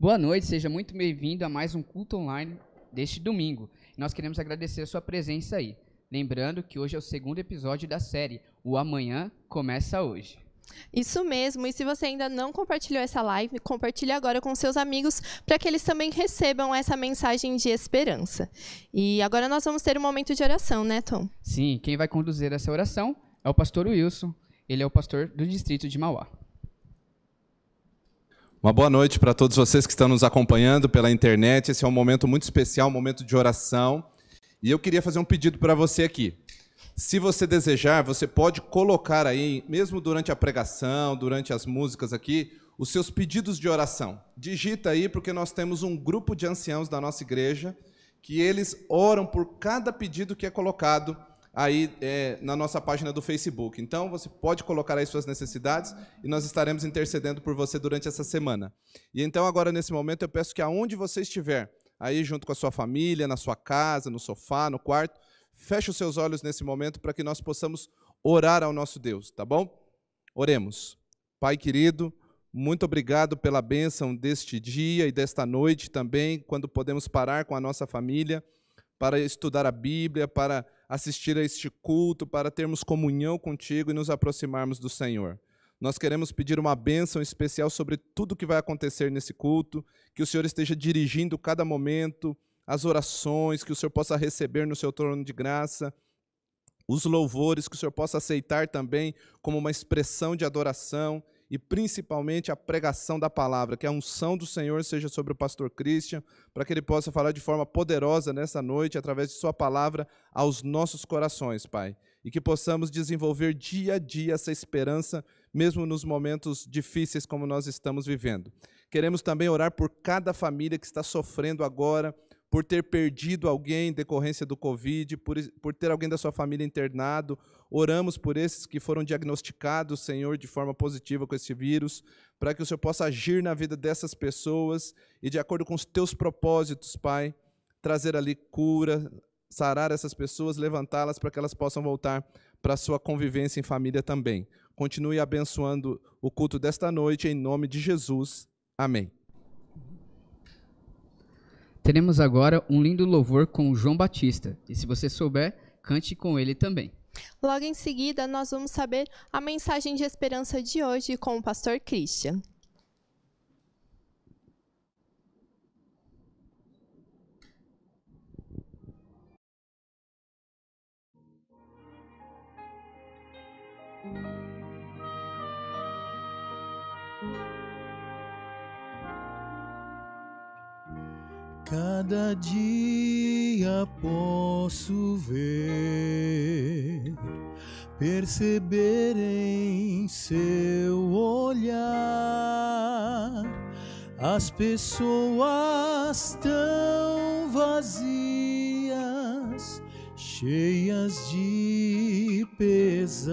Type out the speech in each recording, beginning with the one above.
Boa noite, seja muito bem-vindo a mais um culto online deste domingo. Nós queremos agradecer a sua presença aí. Lembrando que hoje é o segundo episódio da série, o Amanhã Começa Hoje. Isso mesmo, e se você ainda não compartilhou essa live, compartilhe agora com seus amigos para que eles também recebam essa mensagem de esperança. E agora nós vamos ter um momento de oração, né, Tom? Sim, quem vai conduzir essa oração é o pastor Wilson, ele é o pastor do distrito de Mauá. Uma boa noite para todos vocês que estão nos acompanhando pela internet. Esse é um momento muito especial, um momento de oração. E eu queria fazer um pedido para você aqui. Se você desejar, você pode colocar aí, mesmo durante a pregação, durante as músicas aqui, os seus pedidos de oração. Digita aí, porque nós temos um grupo de anciãos da nossa igreja que eles oram por cada pedido que é colocado aí na nossa página do Facebook. Então, você pode colocar aí suas necessidades e nós estaremos intercedendo por você durante essa semana. E então, agora, nesse momento, eu peço que aonde você estiver, aí junto com a sua família, na sua casa, no sofá, no quarto, feche os seus olhos nesse momento para que nós possamos orar ao nosso Deus, tá bom? Oremos. Pai querido, muito obrigado pela bênção deste dia e desta noite também, quando podemos parar com a nossa família para estudar a Bíblia, para assistir a este culto, para termos comunhão contigo e nos aproximarmos do Senhor. Nós queremos pedir uma bênção especial sobre tudo que vai acontecer nesse culto, que o Senhor esteja dirigindo cada momento, as orações, que o Senhor possa receber no seu trono de graça, os louvores, que o Senhor possa aceitar também como uma expressão de adoração, e principalmente a pregação da palavra, que a unção do Senhor seja sobre o pastor Christian, para que ele possa falar de forma poderosa nessa noite, através de sua palavra, aos nossos corações, Pai. E que possamos desenvolver dia a dia essa esperança, mesmo nos momentos difíceis como nós estamos vivendo. Queremos também orar por cada família que está sofrendo agora, por ter perdido alguém em decorrência do Covid, por ter alguém da sua família internado. Oramos por esses que foram diagnosticados, Senhor, de forma positiva com esse vírus, para que o Senhor possa agir na vida dessas pessoas e, de acordo com os teus propósitos, Pai, trazer ali cura, sarar essas pessoas, levantá-las para que elas possam voltar para a sua convivência em família também. Continue abençoando o culto desta noite, em nome de Jesus. Amém. Teremos agora um lindo louvor com o João Batista, e se você souber, cante com ele também. Logo em seguida, nós vamos saber a mensagem de esperança de hoje com o pastor Christian. Cada dia posso ver, perceber em seu olhar as pessoas tão vazias, cheias de pesar.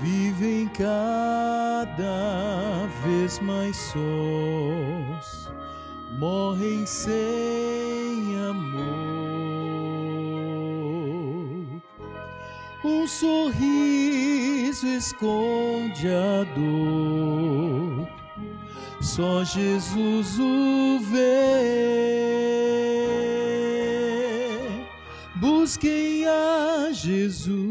Vivem cada vez mais sós, morrem sem amor. Um sorriso esconde a dor, só Jesus o vê. Busquem a Jesus.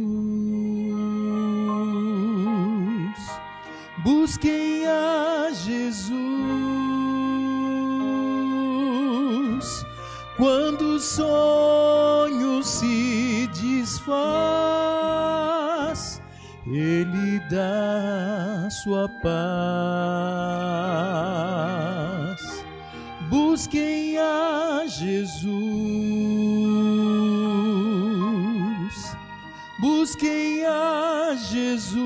Busquem a Jesus, quando o sonho se desfaz, Ele dá sua paz. Busquem a Jesus, busquem a Jesus.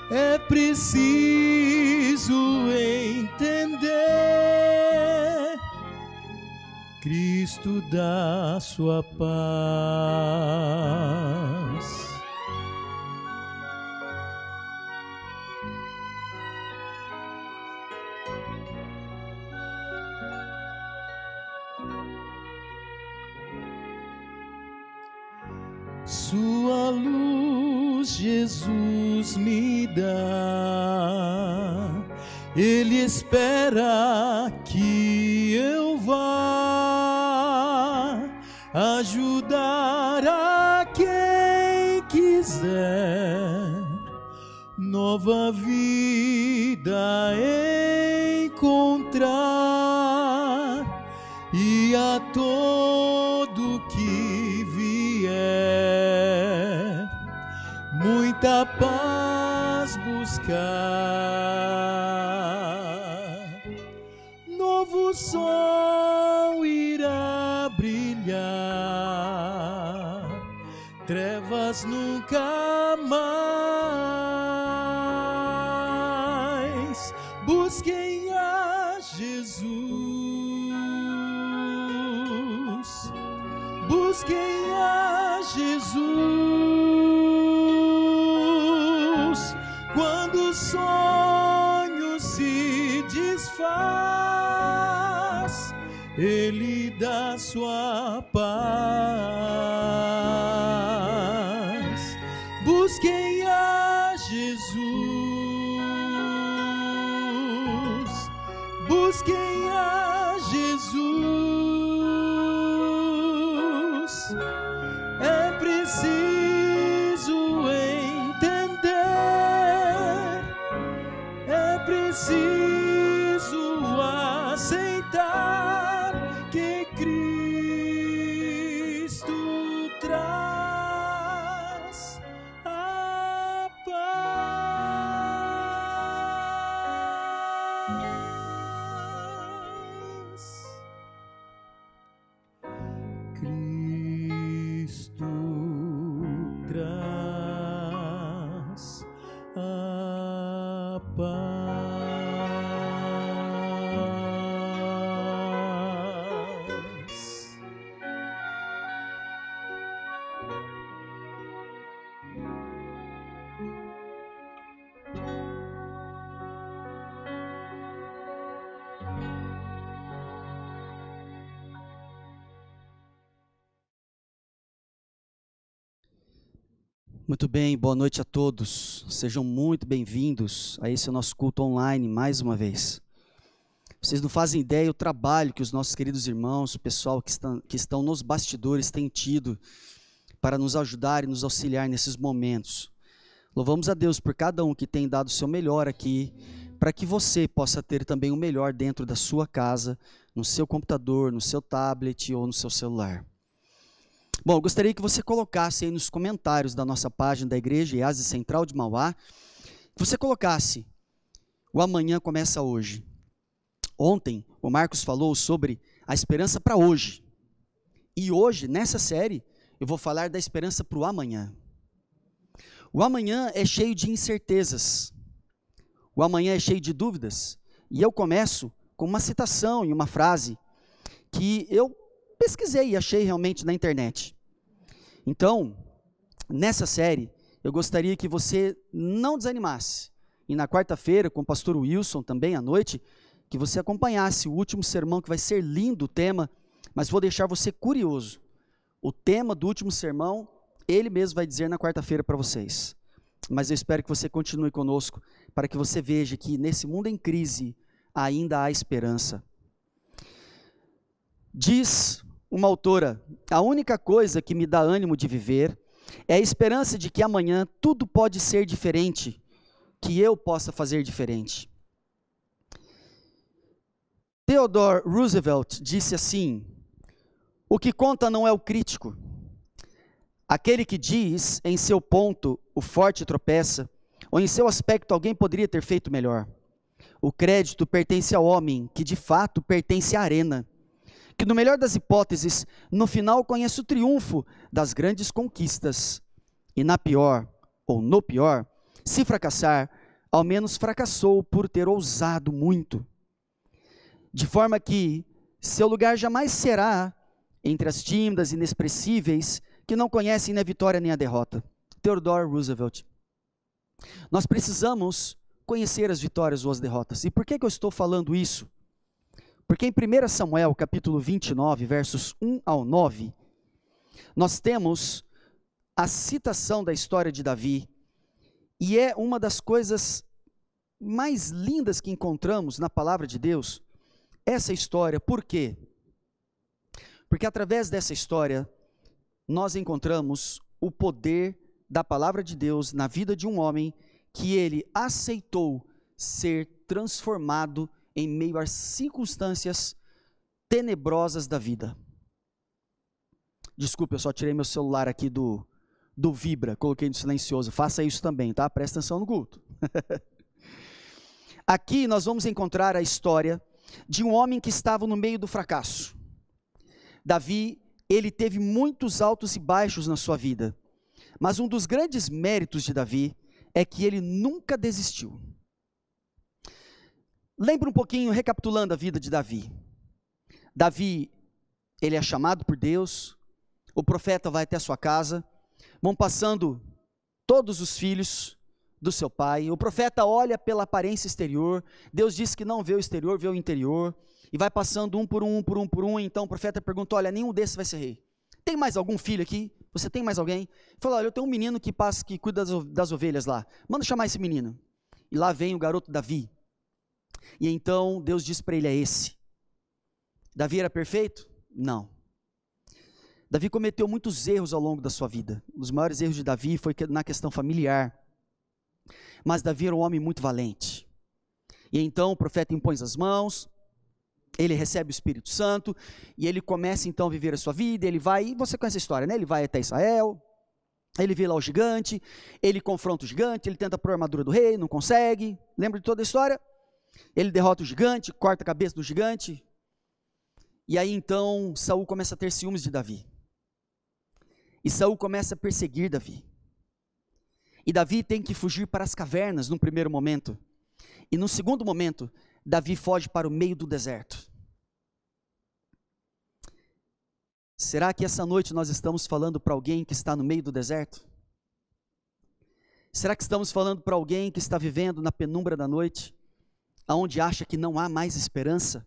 É preciso entender, Cristo dá sua paz. Sua luz Jesus me dá. Ele espera que eu vá ajudar a quem quiser nova vida encontrar, e a todo que vier muita paz buscar. Novo sol irá brilhar, trevas nunca mais. Busquem a Jesus, busquem a Jesus. Quando o sonho se desfaz, Ele dá sua paz. Busquem a Jesus, busquem a Jesus. É preciso entender, é preciso aceitar que Cristo traz a paz. Cristo traz a paz. Muito bem, boa noite a todos. Sejam muito bem-vindos a esse nosso culto online mais uma vez. Vocês não fazem ideia do trabalho que os nossos queridos irmãos, o pessoal que estão nos bastidores têm tido para nos ajudar e nos auxiliar nesses momentos. Louvamos a Deus por cada um que tem dado o seu melhor aqui, para que você possa ter também o melhor dentro da sua casa, no seu computador, no seu tablet ou no seu celular. Bom, eu gostaria que você colocasse aí nos comentários da nossa página da Igreja EASE Central de Mauá, que você colocasse: o amanhã começa hoje. Ontem, o Marcos falou sobre a esperança para hoje. E hoje, nessa série, eu vou falar da esperança para o amanhã. O amanhã é cheio de incertezas. O amanhã é cheio de dúvidas. E eu começo com uma citação e uma frase que eu pesquisei e achei realmente na internet. Então, nessa série, eu gostaria que você não desanimasse. E na quarta-feira, com o pastor Wilson, também à noite, que você acompanhasse o último sermão, que vai ser lindo o tema, mas vou deixar você curioso. O tema do último sermão, ele mesmo vai dizer na quarta-feira para vocês. Mas eu espero que você continue conosco, para que você veja que nesse mundo em crise, ainda há esperança. Diz uma autora: a única coisa que me dá ânimo de viver é a esperança de que amanhã tudo pode ser diferente, que eu possa fazer diferente. Theodore Roosevelt disse assim: o que conta não é o crítico, aquele que diz em seu ponto o forte tropeça, ou em seu aspecto alguém poderia ter feito melhor. O crédito pertence ao homem que de fato pertence à arena, que no melhor das hipóteses, no final conhece o triunfo das grandes conquistas, e na pior, ou no pior, se fracassar, ao menos fracassou por ter ousado muito. De forma que seu lugar jamais será entre as tímidas e inexpressíveis que não conhecem nem a vitória nem a derrota. Theodore Roosevelt. Nós precisamos conhecer as vitórias ou as derrotas. E por que eu estou falando isso? Porque em 1 Samuel, capítulo 29, versos 1 ao 9, nós temos a citação da história de Davi, E é uma das coisas mais lindas que encontramos na palavra de Deus, essa história. Por quê? Porque através dessa história, nós encontramos o poder da palavra de Deus na vida de um homem que ele aceitou ser transformado em meio às circunstâncias tenebrosas da vida. Desculpa, eu só tirei meu celular aqui do Vibra, coloquei no silencioso. Faça isso também, tá? Presta atenção no culto. Aqui nós vamos encontrar a história de um homem que estava no meio do fracasso. Davi, ele teve muitos altos e baixos na sua vida, mas um dos grandes méritos de Davi é que ele nunca desistiu. Lembra um pouquinho, recapitulando a vida de Davi. Davi, ele é chamado por Deus, o profeta vai até a sua casa, vão passando todos os filhos do seu pai, o profeta olha pela aparência exterior, Deus diz que não vê o exterior, vê o interior, e vai passando um por um, então o profeta pergunta, olha, nenhum desses vai ser rei. Tem mais algum filho aqui? Você tem mais alguém? Ele fala, olha, eu tenho um menino que cuida das ovelhas lá, manda chamar esse menino. E lá vem o garoto Davi. E então Deus diz para ele, é esse. Davi era perfeito? Não. Davi cometeu muitos erros ao longo da sua vida. Um dos maiores erros de Davi foi na questão familiar. Mas Davi era um homem muito valente. E então o profeta impõe as mãos, ele recebe o Espírito Santo, e ele começa então a viver a sua vida, ele vai, e você conhece a história, né? Ele vai até Israel, ele vê lá o gigante, ele confronta o gigante, ele tenta pôr a armadura do rei, não consegue, lembra de toda a história? Ele derrota o gigante, corta a cabeça do gigante, e aí então Saul começa a ter ciúmes de Davi. E Saul começa a perseguir Davi. E Davi tem que fugir para as cavernas num primeiro momento. E no segundo momento, Davi foge para o meio do deserto. Será que essa noite nós estamos falando para alguém que está no meio do deserto? Será que estamos falando para alguém que está vivendo na penumbra da noite, aonde acha que não há mais esperança?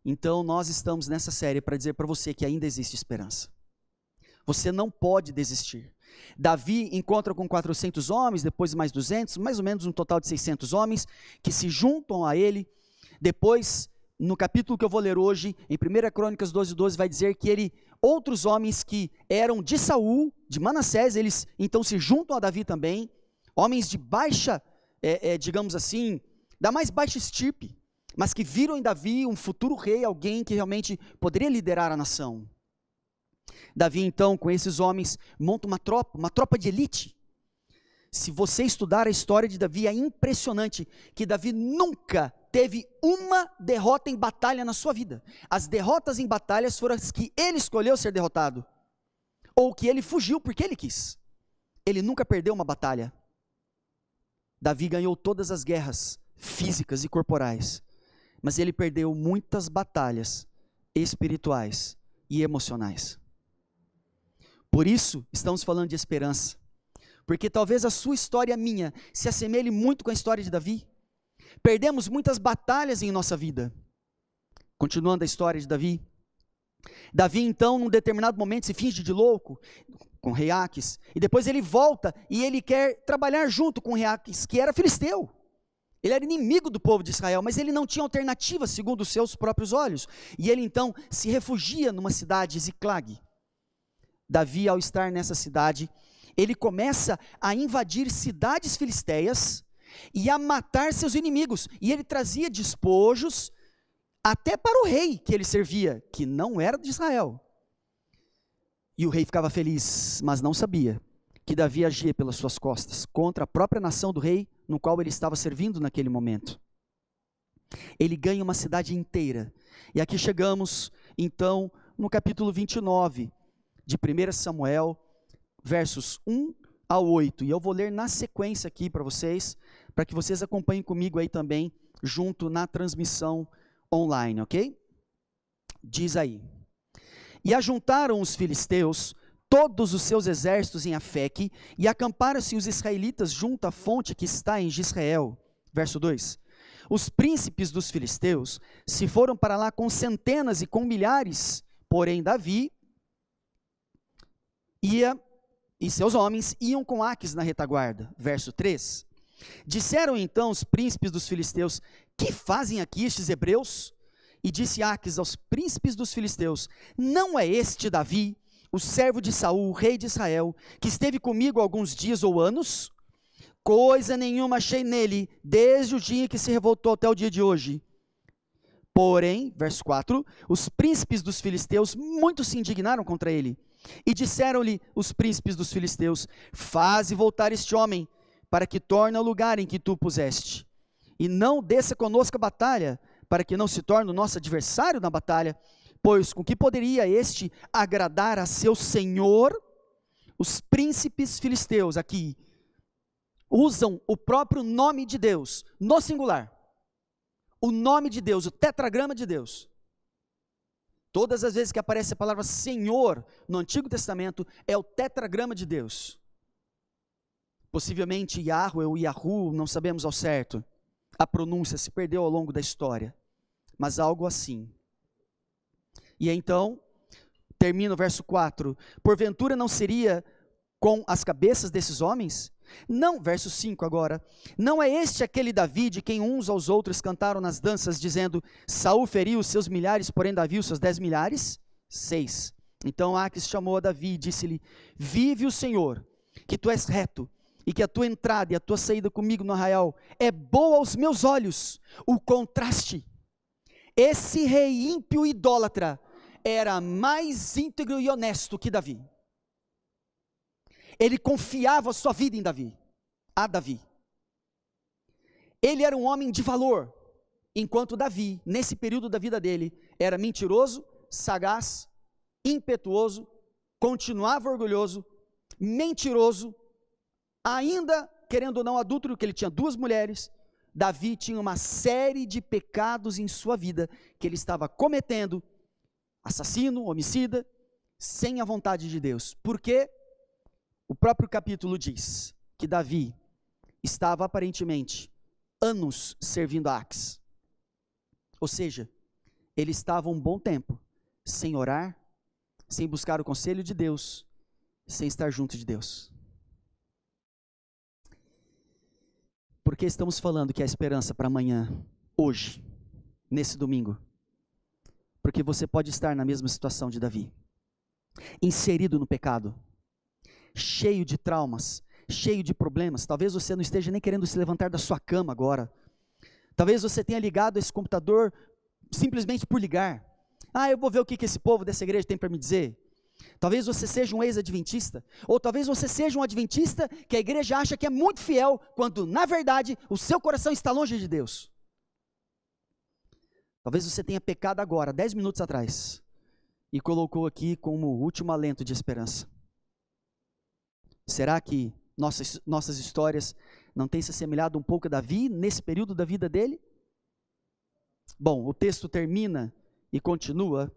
Então nós estamos nessa série para dizer para você que ainda existe esperança. Você não pode desistir. Davi encontra com 400 homens, depois mais 200, mais ou menos um total de 600 homens, que se juntam a ele. Depois, no capítulo que eu vou ler hoje, em 1 Crônicas 12:12, vai dizer que outros homens que eram de Saul, de Manassés, eles então se juntam a Davi também, homens de baixa, digamos assim, da mais baixa estirpe, mas que viram em Davi um futuro rei, alguém que realmente poderia liderar a nação. Davi então, com esses homens, monta uma tropa de elite. Se você estudar a história de Davi, é impressionante que Davi nunca teve uma derrota em batalha na sua vida. As derrotas em batalhas foram as que ele escolheu ser derrotado, ou que ele fugiu porque ele quis. Ele nunca perdeu uma batalha. Davi ganhou todas as guerras físicas e corporais, mas ele perdeu muitas batalhas espirituais e emocionais. Por isso, estamos falando de esperança, porque talvez a sua história e a minha se assemelhe muito com a história de Davi. Perdemos muitas batalhas em nossa vida. Continuando a história de Davi. Davi então, num determinado momento, se finge de louco com o rei Aques, e depois ele volta e ele quer trabalhar junto com o rei Aques, que era filisteu. Ele era inimigo do povo de Israel, mas ele não tinha alternativa segundo os seus próprios olhos. E ele então se refugia numa cidade, Ziclag. Davi, ao estar nessa cidade, ele começa a invadir cidades filisteias e a matar seus inimigos. E ele trazia despojos até para o rei que ele servia, que não era de Israel. E o rei ficava feliz, mas não sabia que Davi agia pelas suas costas, contra a própria nação do rei, no qual ele estava servindo naquele momento. Ele ganha uma cidade inteira. E aqui chegamos, então, no capítulo 29, de 1 Samuel, versos 1 ao 8. E eu vou ler na sequência aqui para que vocês acompanhem comigo aí também, junto na transmissão online, ok? Diz aí. E ajuntaram os filisteus todos os seus exércitos em Afeque, e acamparam-se os israelitas junto à fonte que está em Jezreel. Verso 2. Os príncipes dos filisteus se foram para lá com centenas e com milhares, porém Davi e seus homens iam com Aques na retaguarda. Verso 3. Disseram então os príncipes dos filisteus: que fazem aqui estes hebreus? E disse Aques aos príncipes dos filisteus: não é este Davi, o servo de Saul, rei de Israel, que esteve comigo alguns dias ou anos? Coisa nenhuma achei nele, desde o dia que se revoltou até o dia de hoje. Porém, verso 4, os príncipes dos filisteus muito se indignaram contra ele. E disseram-lhe os príncipes dos filisteus: faze voltar este homem, para que torne ao lugar em que tu o puseste. E não desça conosco a batalha, para que não se torne o nosso adversário na batalha, pois com que poderia este agradar a seu senhor? Os príncipes filisteus aqui usam o próprio nome de Deus, no singular. O nome de Deus, o tetragrama de Deus. Todas as vezes que aparece a palavra Senhor no Antigo Testamento, é o tetragrama de Deus. Possivelmente Yahweh ou Yahu, não sabemos ao certo. A pronúncia se perdeu ao longo da história, mas algo assim. E então, termina o verso 4, porventura não seria com as cabeças desses homens? Não, verso 5 agora, não é este aquele Davi de quem uns aos outros cantaram nas danças, dizendo, Saul feriu os seus milhares, porém Davi os seus 10 milhares? 6. Então Aques chamou a Davi e disse-lhe, vive o Senhor, que tu és reto, e que a tua entrada e a tua saída comigo no arraial é boa aos meus olhos. O contraste. Esse rei ímpio e idólatra era mais íntegro e honesto que Davi. Ele confiava a sua vida em Davi, a Davi. Ele era um homem de valor, enquanto Davi, nesse período da vida dele, era mentiroso, sagaz, impetuoso, continuava orgulhoso, mentiroso, ainda, querendo ou não, adúltero, que ele tinha 2 mulheres. Davi tinha uma série de pecados em sua vida, que ele estava cometendo, assassino, homicida, sem a vontade de Deus. Por quê? O próprio capítulo diz que Davi estava aparentemente anos servindo a Aques. Ou seja, ele estava um bom tempo sem orar, sem buscar o conselho de Deus, sem estar junto de Deus. Por que estamos falando que há esperança para amanhã, hoje, nesse domingo? Porque você pode estar na mesma situação de Davi, inserido no pecado, cheio de traumas, cheio de problemas. Talvez você não esteja nem querendo se levantar da sua cama agora. Talvez você tenha ligado esse computador simplesmente por ligar. Eu vou ver o que esse povo dessa igreja tem para me dizer. Talvez você seja um ex-adventista, ou talvez você seja um adventista que a igreja acha que é muito fiel, quando na verdade o seu coração está longe de Deus. Talvez você tenha pecado agora, 10 minutos atrás, e colocou aqui como último alento de esperança. Será que nossas histórias não têm se assemelhado um pouco a Davi, nesse período da vida dele? Bom, o texto termina e continua,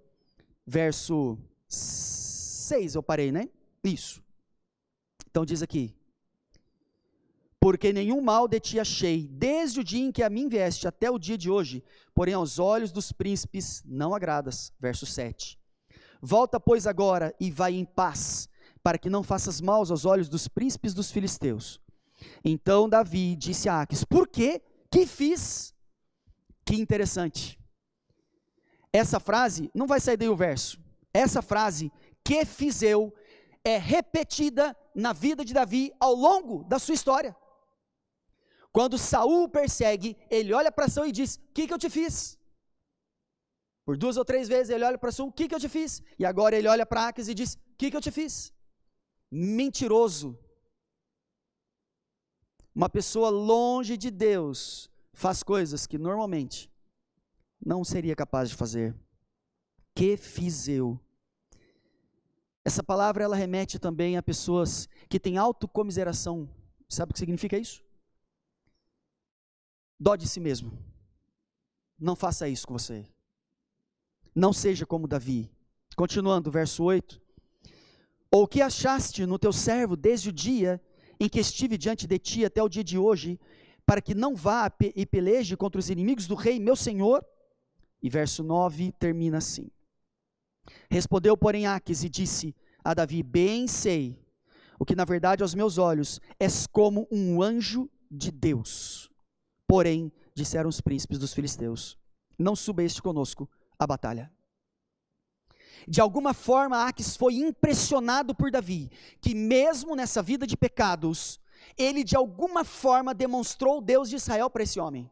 verso 6 eu parei, né? Isso. Então diz aqui, porque nenhum mal de ti achei, desde o dia em que a mim vieste até o dia de hoje, porém aos olhos dos príncipes não agradas. Verso 7. Volta, pois, agora e vai em paz, para que não faças mal aos olhos dos príncipes dos filisteus. Então Davi disse a Aques, por quê? Que fiz? Que interessante. Essa frase, não vai sair daí o verso, essa frase, que fiz eu, é repetida na vida de Davi ao longo da sua história. Quando Saul o persegue, ele olha para Saul e diz, o que eu te fiz? Por 2 ou 3 vezes ele olha para Saul, o que eu te fiz? E agora ele olha para Aques e diz, o que eu te fiz? Mentiroso. Uma pessoa longe de Deus faz coisas que normalmente não seria capaz de fazer. Que fiz eu? Essa palavra ela remete também a pessoas que têm autocomiseração. Sabe o que significa isso? Dó de si mesmo. Não faça isso com você. Não seja como Davi. Continuando, verso 8. Ou que achaste no teu servo desde o dia em que estive diante de ti até o dia de hoje, para que não vá e peleje contra os inimigos do rei, meu senhor? E verso 9 termina assim. Respondeu, porém, Aques e disse a Davi, bem sei o que na verdade aos meus olhos és como um anjo de Deus. Porém, disseram os príncipes dos filisteus, não suba este conosco à batalha. De alguma forma, Aquis foi impressionado por Davi, que mesmo nessa vida de pecados, ele de alguma forma demonstrou o Deus de Israel para esse homem.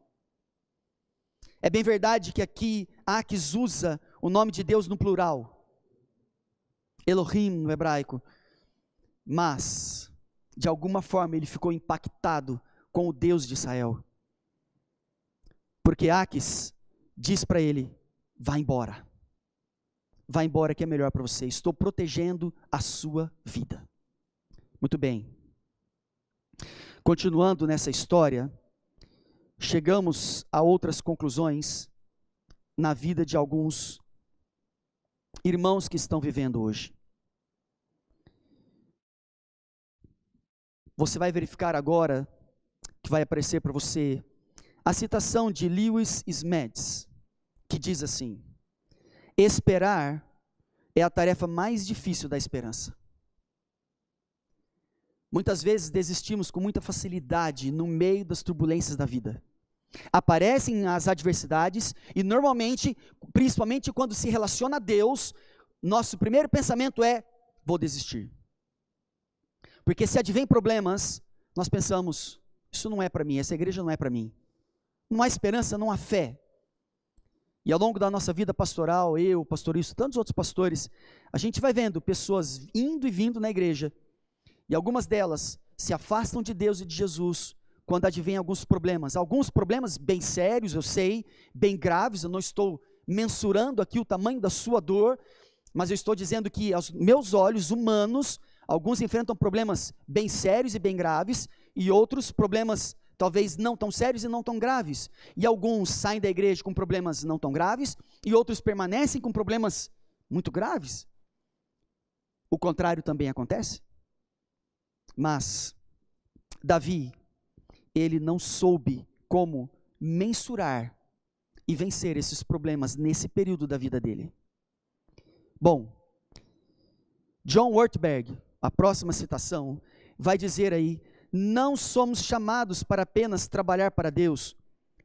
É bem verdade que aqui Aquis usa o nome de Deus no plural, Elohim no hebraico, mas de alguma forma ele ficou impactado com o Deus de Israel, porque Aquis diz para ele, vá embora que é melhor para você, estou protegendo a sua vida. Muito bem, continuando nessa história, chegamos a outras conclusões na vida de alguns irmãos que estão vivendo hoje. Você vai verificar agora, que vai aparecer para você, a citação de Lewis Smedes, que diz assim: esperar é a tarefa mais difícil da esperança. Muitas vezes desistimos com muita facilidade no meio das turbulências da vida. Aparecem as adversidades e normalmente, principalmente quando se relaciona a Deus, nosso primeiro pensamento é, vou desistir. Porque se advém problemas, nós pensamos, isso não é para mim, essa igreja não é para mim. Não há esperança, não há fé. E ao longo da nossa vida pastoral, eu, pastor isso, tantos outros pastores, a gente vai vendo pessoas indo e vindo na igreja, e algumas delas se afastam de Deus e de Jesus, quando advém alguns problemas bem sérios, eu sei, bem graves, eu não estou mensurando aqui o tamanho da sua dor, mas eu estou dizendo que aos meus olhos humanos, alguns enfrentam problemas bem sérios e bem graves, e outros problemas talvez não tão sérios e não tão graves, e alguns saem da igreja com problemas não tão graves, e outros permanecem com problemas muito graves. O contrário também acontece. Mas Davi, ele não soube como mensurar e vencer esses problemas nesse período da vida dele. Bom, John Ortberg, a próxima citação, vai dizer aí, não somos chamados para apenas trabalhar para Deus,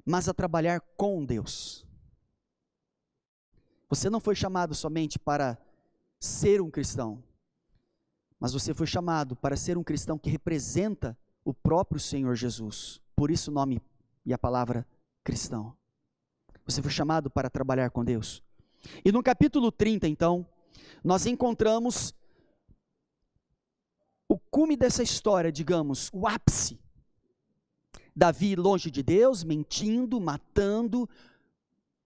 mas a trabalhar com Deus. Você não foi chamado somente para ser um cristão, mas você foi chamado para ser um cristão que representa o próprio Senhor Jesus. Por isso o nome e a palavra cristão. Você foi chamado para trabalhar com Deus. E no capítulo 30, então, nós encontramos o cume dessa história, digamos, o ápice. Davi longe de Deus, mentindo, matando,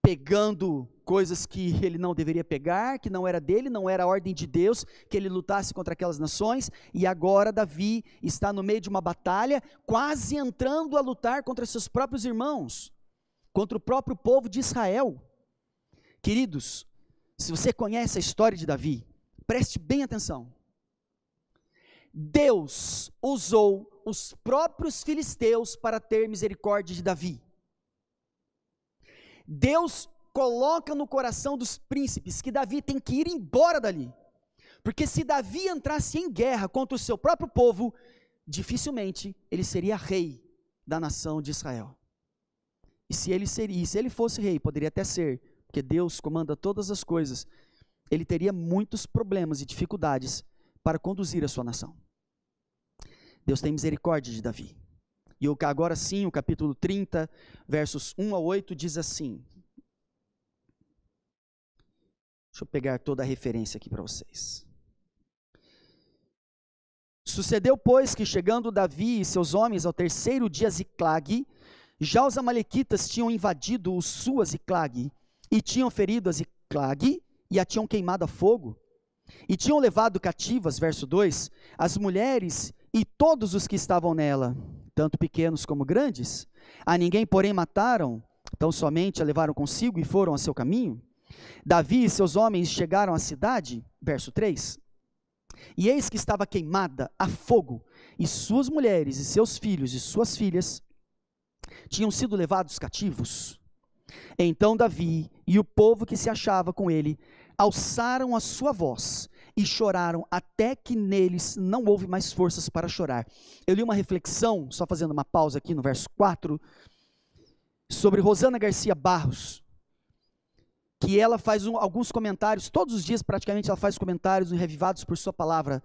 pegando coisas que ele não deveria pegar, que não era dele, não era a ordem de Deus, que ele lutasse contra aquelas nações, e agora Davi está no meio de uma batalha, quase entrando a lutar contra seus próprios irmãos, contra o próprio povo de Israel. Queridos, se você conhece a história de Davi, preste bem atenção. Deus usou os próprios filisteus para ter misericórdia de Davi. Deus coloca no coração dos príncipes que Davi tem que ir embora dali. Porque se Davi entrasse em guerra contra o seu próprio povo, dificilmente ele seria rei da nação de Israel. E se ele fosse rei, poderia até ser, porque Deus comanda todas as coisas, ele teria muitos problemas e dificuldades para conduzir a sua nação. Deus tem misericórdia de Davi. E agora sim, o capítulo 30, versos 1 a 8, diz assim. Deixa eu pegar toda a referência aqui para vocês. Sucedeu, pois, que chegando Davi e seus homens ao terceiro dia a Ziclag, já os amalequitas tinham invadido o sul a Ziclag, e tinham ferido a Ziclag, e a tinham queimado a fogo, e tinham levado cativas, verso 2, as mulheres e todos os que estavam nela, tanto pequenos como grandes. A ninguém, porém, mataram, tão somente a levaram consigo e foram a seu caminho. Davi e seus homens chegaram à cidade, verso 3, e eis que estava queimada a fogo, e suas mulheres e seus filhos e suas filhas tinham sido levados cativos. Então Davi e o povo que se achava com ele alçaram a sua voz e choraram até que neles não houve mais forças para chorar. Eu li uma reflexão, só fazendo uma pausa aqui no verso 4, sobre Rosana Garcia Barros, que ela faz alguns comentários, todos os dias praticamente ela faz comentários revivados por sua palavra.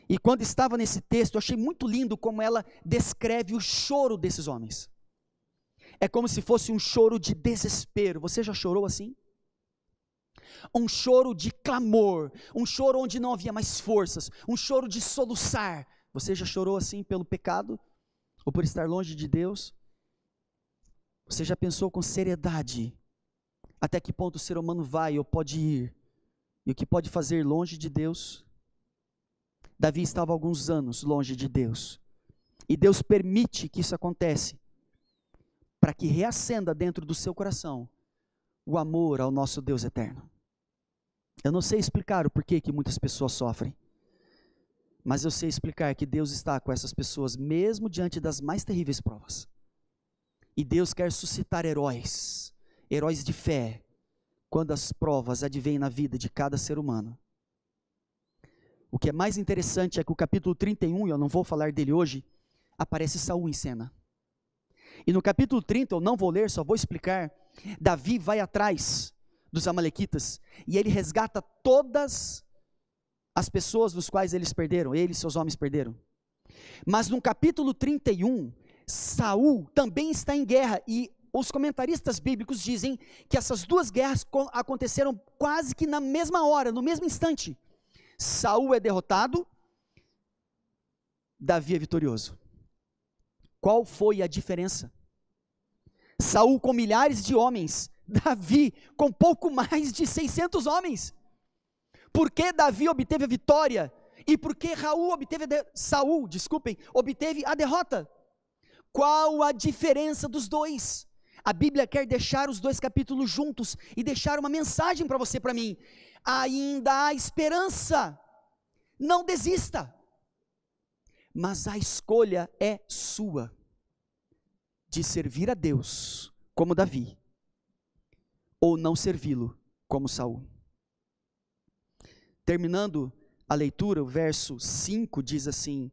E quando estava nesse texto, eu achei muito lindo como ela descreve o choro desses homens. É como se fosse um choro de desespero. Você já chorou assim? Um choro de clamor, um choro onde não havia mais forças, um choro de soluçar. Você já chorou assim pelo pecado? Ou por estar longe de Deus? Você já pensou com seriedade até que ponto o ser humano vai ou pode ir? E o que pode fazer longe de Deus? Davi estava há alguns anos longe de Deus. E Deus permite que isso aconteça, para que reacenda dentro do seu coração o amor ao nosso Deus eterno. Eu não sei explicar o porquê que muitas pessoas sofrem, mas eu sei explicar que Deus está com essas pessoas mesmo diante das mais terríveis provas. E Deus quer suscitar heróis, heróis de fé, quando as provas advêm na vida de cada ser humano. O que é mais interessante é que o capítulo 31, e eu não vou falar dele hoje, aparece Saul em cena. E no capítulo 30, eu não vou ler, só vou explicar, Davi vai atrás dos amalequitas, e ele resgata todas as pessoas dos quais ele e seus homens perderam. Mas no capítulo 31, Saul também está em guerra, e os comentaristas bíblicos dizem que essas duas guerras aconteceram quase que na mesma hora, no mesmo instante. Saul é derrotado, Davi é vitorioso. Qual foi a diferença? Saul com milhares de homens, Davi com pouco mais de 600 homens. Por que Davi obteve a vitória? E por que Saul obteve a derrota? Qual a diferença dos dois? A Bíblia quer deixar os dois capítulos juntos e deixar uma mensagem para você e para mim. Ainda há esperança, não desista, mas a escolha é sua, de servir a Deus, como Davi, ou não servi-lo, como Saul. Terminando a leitura, o verso 5 diz assim: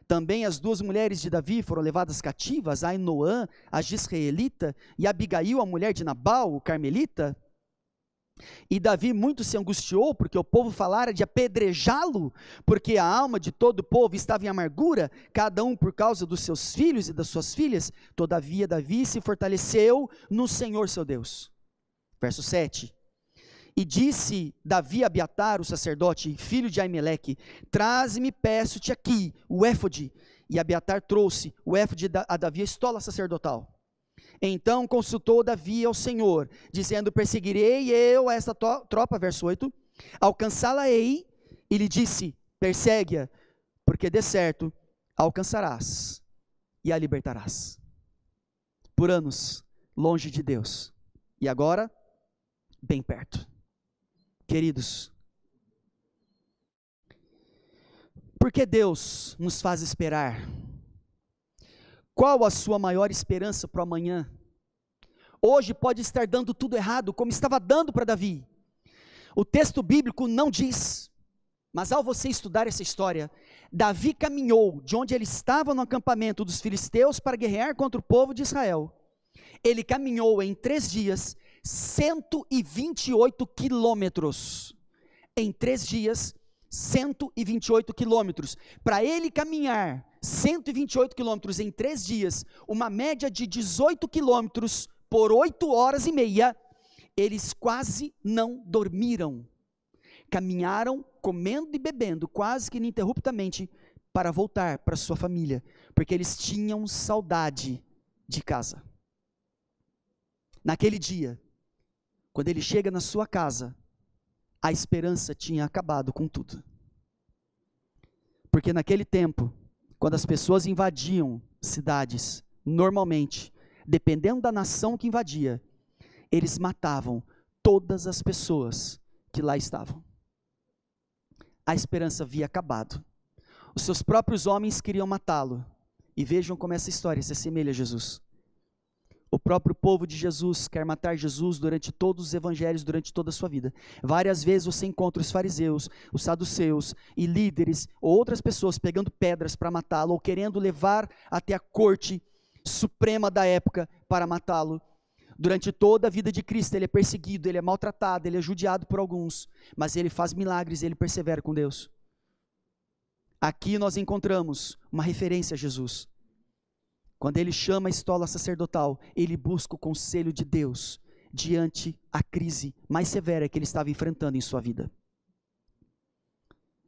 também as duas mulheres de Davi foram levadas cativas, Ainoã, a Gisraelita, e Abigail, a mulher de Nabal, o Carmelita. E Davi muito se angustiou, porque o povo falara de apedrejá-lo, porque a alma de todo o povo estava em amargura, cada um por causa dos seus filhos e das suas filhas. Todavia Davi se fortaleceu no Senhor seu Deus. Verso 7. E disse Davi a Abiatar, o sacerdote, filho de Aimeleque: traze-me, peço-te aqui, o éfode. E Abiatar trouxe o éfode a Davi, a estola sacerdotal. Então consultou Davi ao Senhor, dizendo: perseguirei eu esta tropa, verso 8, alcançá-la-ei, e lhe disse: persegue-a, porque de certo alcançarás e a libertarás. Por anos, longe de Deus, e agora, bem perto. Queridos, por que Deus nos faz esperar? Qual a sua maior esperança para o amanhã? Hoje pode estar dando tudo errado, como estava dando para Davi. O texto bíblico não diz, mas ao você estudar essa história, Davi caminhou de onde ele estava no acampamento dos filisteus para guerrear contra o povo de Israel. Ele caminhou em 3 dias, 128 quilômetros. Em 3 dias, 128 quilômetros. Para ele caminhar 128 quilômetros em 3 dias, uma média de 18 quilômetros por 8 horas e meia, eles quase não dormiram. Caminharam comendo e bebendo quase que ininterruptamente para voltar para sua família, porque eles tinham saudade de casa. Naquele dia, quando ele chega na sua casa, a esperança tinha acabado com tudo. Porque naquele tempo, quando as pessoas invadiam cidades, normalmente, dependendo da nação que invadia, eles matavam todas as pessoas que lá estavam. A esperança havia acabado. Os seus próprios homens queriam matá-lo. E vejam como essa história se assemelha a Jesus. O próprio povo de Jesus quer matar Jesus durante todos os evangelhos, durante toda a sua vida. Várias vezes você encontra os fariseus, os saduceus e líderes ou outras pessoas pegando pedras para matá-lo ou querendo levar até a corte suprema da época para matá-lo. Durante toda a vida de Cristo ele é perseguido, ele é maltratado, ele é judiado por alguns, mas ele faz milagres, ele persevera com Deus. Aqui nós encontramos uma referência a Jesus. Quando ele chama a estola sacerdotal, ele busca o conselho de Deus diante a crise mais severa que ele estava enfrentando em sua vida.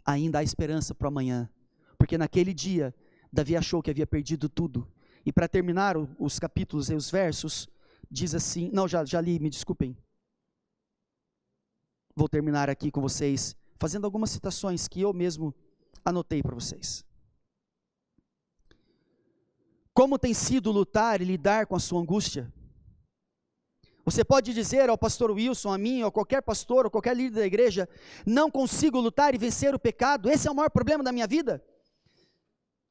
Ainda há esperança para amanhã, porque naquele dia, Davi achou que havia perdido tudo. E para terminar os capítulos e os versos, diz assim, não, já li, me desculpem. Vou terminar aqui com vocês, fazendo algumas citações que eu mesmo anotei para vocês. Como tem sido lutar e lidar com a sua angústia? Você pode dizer ao pastor Wilson, a mim, ou qualquer pastor, ou qualquer líder da igreja, não consigo lutar e vencer o pecado, esse é o maior problema da minha vida.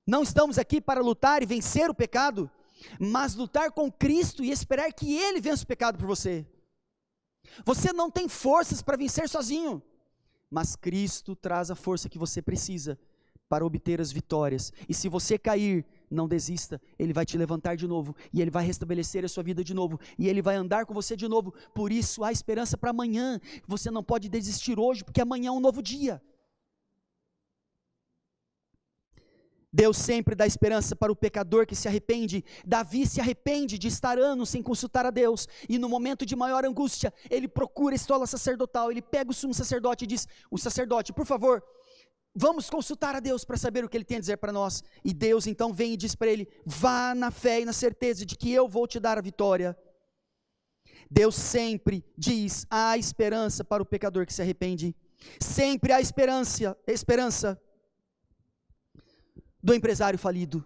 Não estamos aqui para lutar e vencer o pecado, mas lutar com Cristo e esperar que Ele vença o pecado por você. Você não tem forças para vencer sozinho, mas Cristo traz a força que você precisa para obter as vitórias. E se você cair, não desista, Ele vai te levantar de novo, e Ele vai restabelecer a sua vida de novo, e Ele vai andar com você de novo. Por isso há esperança para amanhã. Você não pode desistir hoje, porque amanhã é um novo dia. Deus sempre dá esperança para o pecador que se arrepende. Davi se arrepende de estar anos sem consultar a Deus, e no momento de maior angústia, ele procura a estola sacerdotal, ele pega o sumo sacerdote e diz, o sacerdote, por favor, vamos consultar a Deus para saber o que Ele tem a dizer para nós. E Deus então vem e diz para ele, vá na fé e na certeza de que eu vou te dar a vitória. Deus sempre diz, há esperança para o pecador que se arrepende. Sempre há esperança do empresário falido.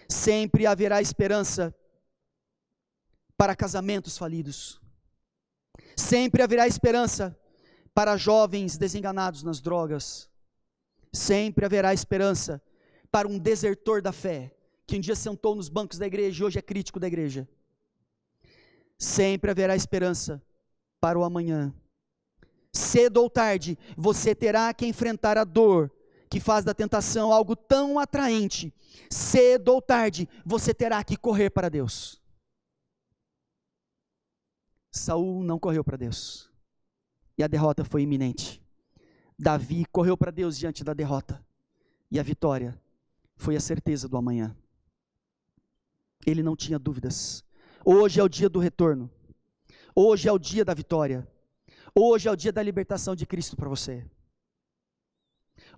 Sempre haverá esperança para casamentos falidos. Sempre haverá esperança para jovens desenganados nas drogas. Sempre haverá esperança para um desertor da fé, que um dia sentou nos bancos da igreja e hoje é crítico da igreja. Sempre haverá esperança para o amanhã. Cedo ou tarde, você terá que enfrentar a dor que faz da tentação algo tão atraente. Cedo ou tarde, você terá que correr para Deus. Saul não correu para Deus, e a derrota foi iminente. Davi correu para Deus diante da derrota, e a vitória foi a certeza do amanhã. Ele não tinha dúvidas. Hoje é o dia do retorno. Hoje é o dia da vitória. Hoje é o dia da libertação de Cristo para você.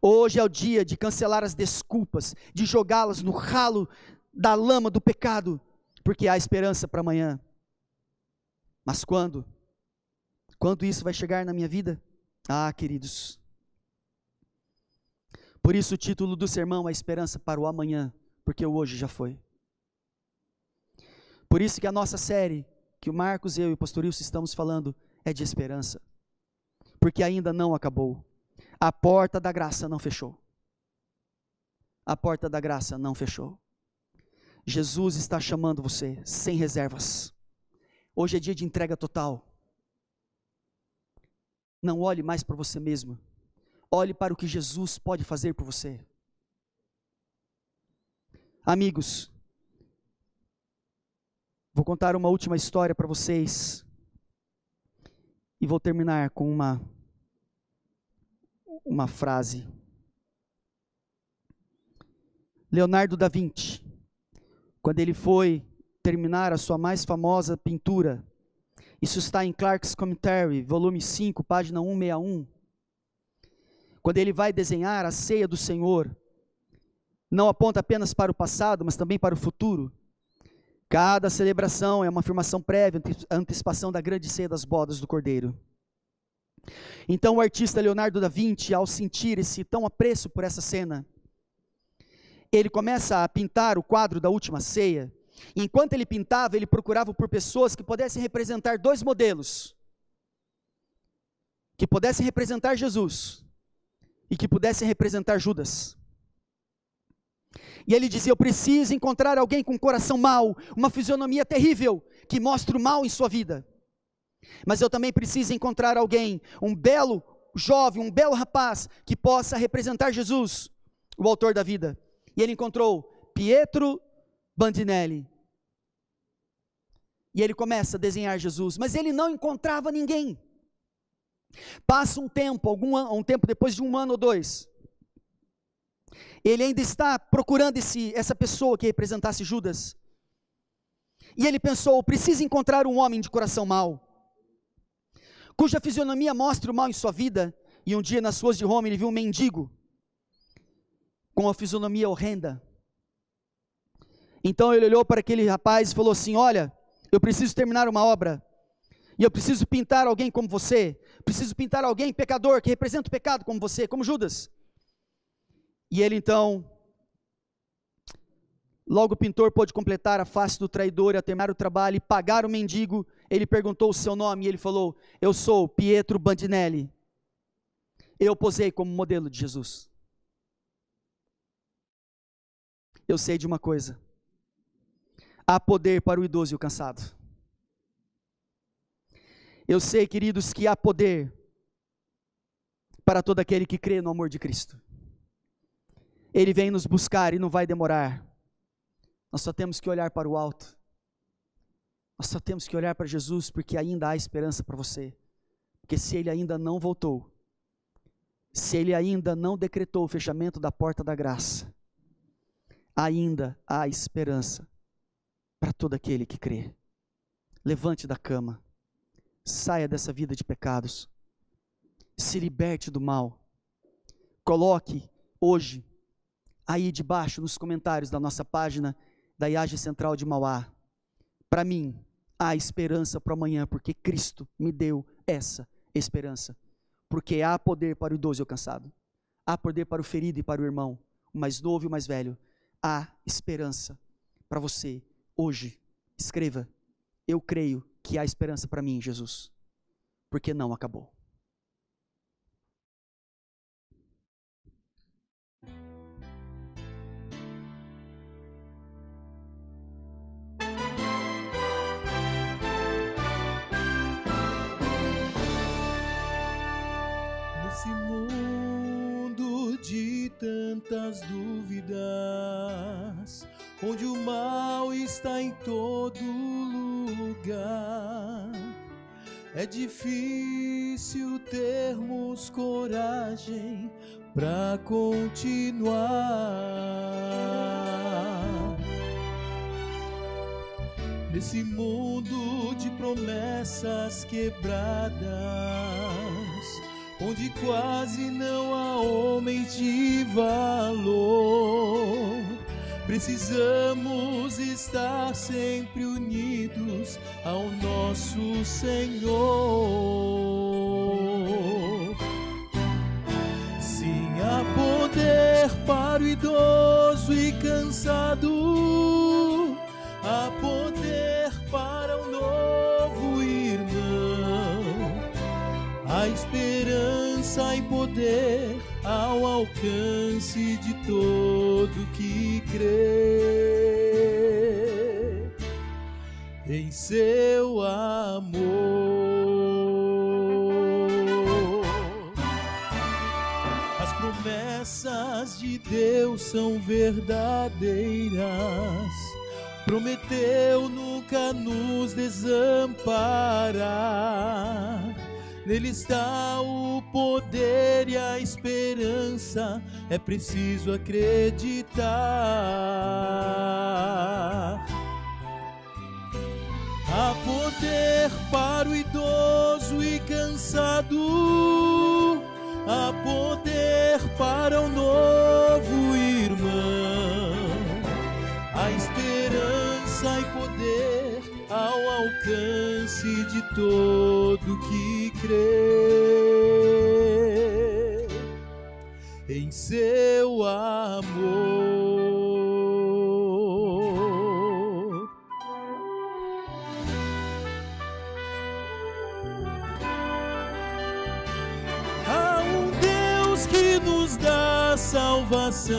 Hoje é o dia de cancelar as desculpas, de jogá-las no ralo da lama do pecado, porque há esperança para amanhã. Mas quando? Quando isso vai chegar na minha vida? Ah, queridos, por isso o título do sermão é Esperança para o Amanhã, porque o hoje já foi. Por isso que a nossa série, que o Marcos, eu e o pastor Wilson estamos falando, é de esperança, porque ainda não acabou. A porta da graça não fechou. A porta da graça não fechou. Jesus está chamando você, sem reservas. Hoje é dia de entrega total. Não olhe mais para você mesmo. Olhe para o que Jesus pode fazer por você. Amigos, vou contar uma última história para vocês. E vou terminar com uma frase. Leonardo da Vinci, quando ele foi terminar a sua mais famosa pintura, isso está em Clarke's Commentary, volume 5, página 161. Quando ele vai desenhar a ceia do Senhor, não aponta apenas para o passado, mas também para o futuro. Cada celebração é uma afirmação prévia, antecipação da grande ceia das bodas do Cordeiro. Então o artista Leonardo da Vinci, ao sentir esse tão apreço por essa cena, ele começa a pintar o quadro da última ceia. E enquanto ele pintava, ele procurava por pessoas que pudessem representar dois modelos, que pudessem representar Jesus e que pudessem representar Judas. E ele dizia: eu preciso encontrar alguém com um coração mau, uma fisionomia terrível, que mostre o mal em sua vida. Mas eu também preciso encontrar alguém, um belo jovem, um belo rapaz, que possa representar Jesus, o autor da vida. E ele encontrou Pietro Bandinelli. E ele começa a desenhar Jesus, mas ele não encontrava ninguém. Passa um tempo, um tempo depois de 1 ano ou 2, ele ainda está procurando essa pessoa que representasse Judas. E ele pensou: preciso encontrar um homem de coração mau, cuja fisionomia mostre o mal em sua vida. E um dia nas ruas de Roma ele viu um mendigo com uma fisionomia horrenda. Então ele olhou para aquele rapaz e falou assim: olha, eu preciso terminar uma obra, e eu preciso pintar alguém como você, preciso pintar alguém pecador, que representa o pecado como você, como Judas. E ele então, logo o pintor pôde completar a face do traidor, e ao terminar o trabalho e pagar o mendigo, ele perguntou o seu nome, e ele falou: eu sou Pietro Bandinelli. Eu posei como modelo de Jesus. Eu sei de uma coisa: há poder para o idoso e o cansado. Eu sei, queridos, que há poder para todo aquele que crê no amor de Cristo. Ele vem nos buscar e não vai demorar. Nós só temos que olhar para o alto. Nós só temos que olhar para Jesus, porque ainda há esperança para você. Porque se Ele ainda não voltou, se Ele ainda não decretou o fechamento da porta da graça, ainda há esperança para todo aquele que crê. Levante da cama, saia dessa vida de pecados, se liberte do mal. Coloque hoje, aí debaixo nos comentários da nossa página da IAGE Central de Mauá: para mim há esperança para amanhã, porque Cristo me deu essa esperança. Porque há poder para o idoso e o cansado, há poder para o ferido e para o irmão, o mais novo e o mais velho. Há esperança para você hoje. Escreva: eu creio que há esperança para mim, Jesus, porque não acabou. Nesse mundo de tantas dúvidas, onde o mal está em todo lugar, é difícil termos coragem para continuar. Nesse mundo de promessas quebradas, onde quase não há homem de valor, precisamos estar sempre unidos ao nosso Senhor. Sim, há poder para o idoso e cansado, há poder para o novo irmão, há esperança e poder ao alcance de todo que crê em seu amor. As promessas de Deus são verdadeiras. Prometeu nunca nos desamparar. Nele está o poder e a esperança, é preciso acreditar. Há poder para o idoso e cansado, há poder para o novo irmão, há esperança e poder ao alcance de todo que crê em seu amor. Há um Deus que nos dá salvação,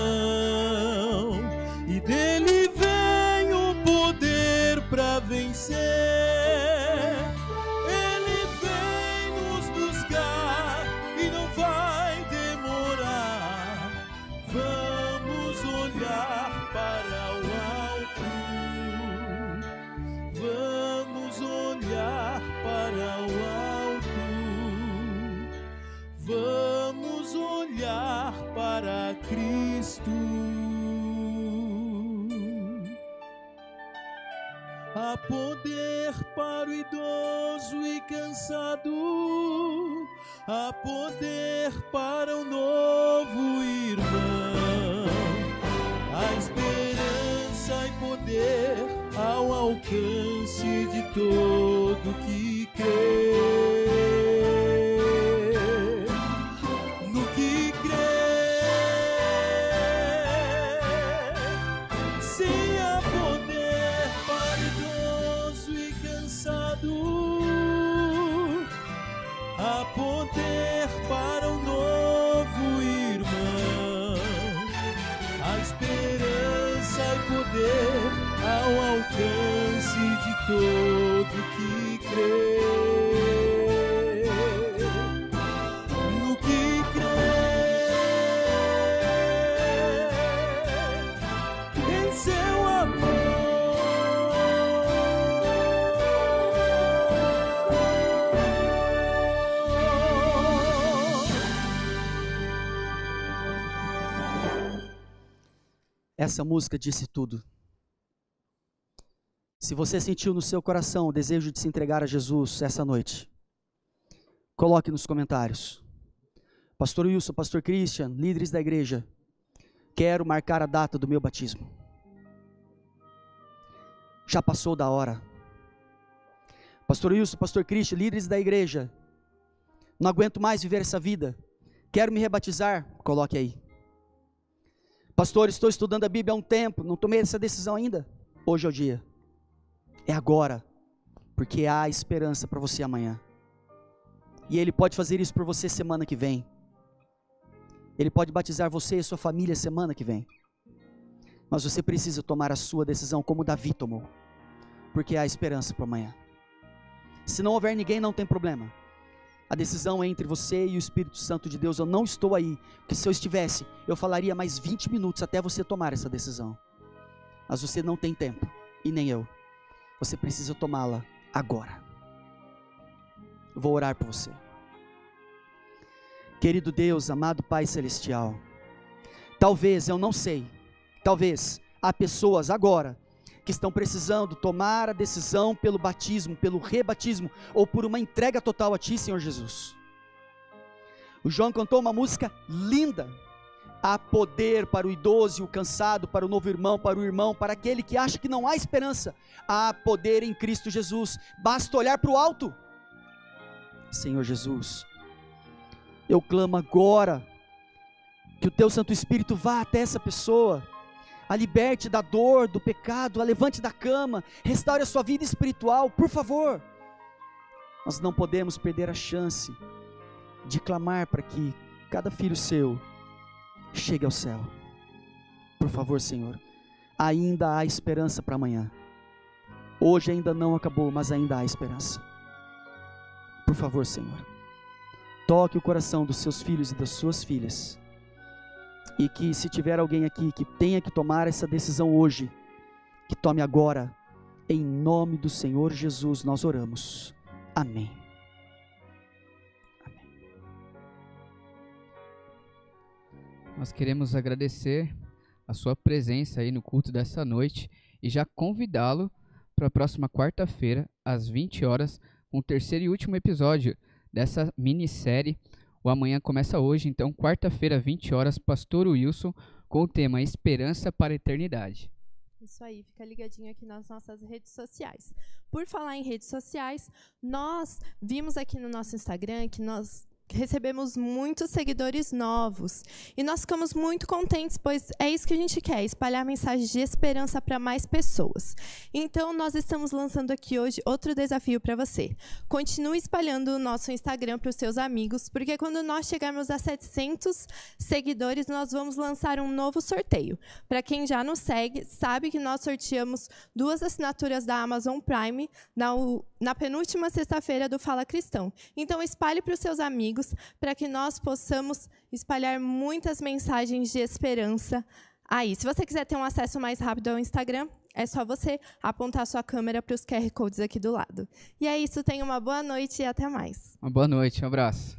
vencer. Ele vem nos buscar e não vai demorar. Vamos olhar para o alto. Vamos olhar para o alto. Vamos olhar para Cristo. Há poder para o idoso e cansado, há poder para o novo irmão. Há esperança e poder ao alcance de todo que crê. No que crê, sim, há poder para idoso e cansado, há poder para o novo irmão. Há esperança e poder ao alcance de todo que crê. No que crê, em seu amor. Essa música disse tudo. Se você sentiu no seu coração o desejo de se entregar a Jesus essa noite, coloque nos comentários. Pastor Wilson, Pastor Christian, líderes da igreja, quero marcar a data do meu batismo. Já passou da hora. Pastor Wilson, Pastor Christian, líderes da igreja, não aguento mais viver essa vida, quero me rebatizar, coloque aí. Pastor, estou estudando a Bíblia há um tempo, não tomei essa decisão ainda. Hoje é o dia. É agora, porque há esperança para você amanhã. E Ele pode fazer isso por você semana que vem. Ele pode batizar você e sua família semana que vem. Mas você precisa tomar a sua decisão como Davi tomou, porque há esperança para amanhã. Se não houver ninguém, não tem problema. A decisão é entre você e o Espírito Santo de Deus. Eu não estou aí, porque se eu estivesse, eu falaria mais 20 minutos até você tomar essa decisão. Mas você não tem tempo, e nem eu. Você precisa tomá-la agora. Eu vou orar por você. Querido Deus, amado Pai Celestial, talvez, eu não sei, talvez há pessoas agora que estão precisando tomar a decisão pelo batismo, pelo rebatismo, ou por uma entrega total a Ti, Senhor Jesus. O João cantou uma música linda. Há poder para o idoso e o cansado, para o novo irmão, para aquele que acha que não há esperança. Há poder em Cristo Jesus, basta olhar para o alto. Senhor Jesus, eu clamo agora, que o Teu Santo Espírito vá até essa pessoa, a liberte da dor, do pecado, a levante da cama, restaure a sua vida espiritual, por favor. Nós não podemos perder a chance de clamar para que cada filho seu chegue ao céu. Por favor, Senhor, ainda há esperança para amanhã. Hoje ainda não acabou, mas ainda há esperança. Por favor, Senhor, toque o coração dos seus filhos e das suas filhas. E que se tiver alguém aqui que tenha que tomar essa decisão hoje, que tome agora, em nome do Senhor Jesus nós oramos. Amém. Amém. Nós queremos agradecer a sua presença aí no culto dessa noite e já convidá-lo para a próxima quarta-feira, às 20 horas, com o terceiro e último episódio dessa minissérie. O Amanhã Começa Hoje, então quarta-feira, 20 horas, Pastor Wilson, com o tema Esperança para a Eternidade. Isso aí, fica ligadinho aqui nas nossas redes sociais. Por falar em redes sociais, nós vimos aqui no nosso Instagram que nós recebemos muitos seguidores novos. E nós ficamos muito contentes, pois é isso que a gente quer, espalhar mensagens de esperança para mais pessoas. Então, nós estamos lançando aqui hoje outro desafio para você. Continue espalhando o nosso Instagram para os seus amigos, porque quando nós chegarmos a 700 seguidores, nós vamos lançar um novo sorteio. Para quem já nos segue, sabe que nós sorteamos 2 assinaturas da Amazon Prime na penúltima sexta-feira do Fala Cristão. Então, espalhe para os seus amigos, para que nós possamos espalhar muitas mensagens de esperança aí. Se você quiser ter um acesso mais rápido ao Instagram, é só você apontar sua câmera para os QR Codes aqui do lado. E é isso, tenha uma boa noite e até mais. Uma boa noite, um abraço.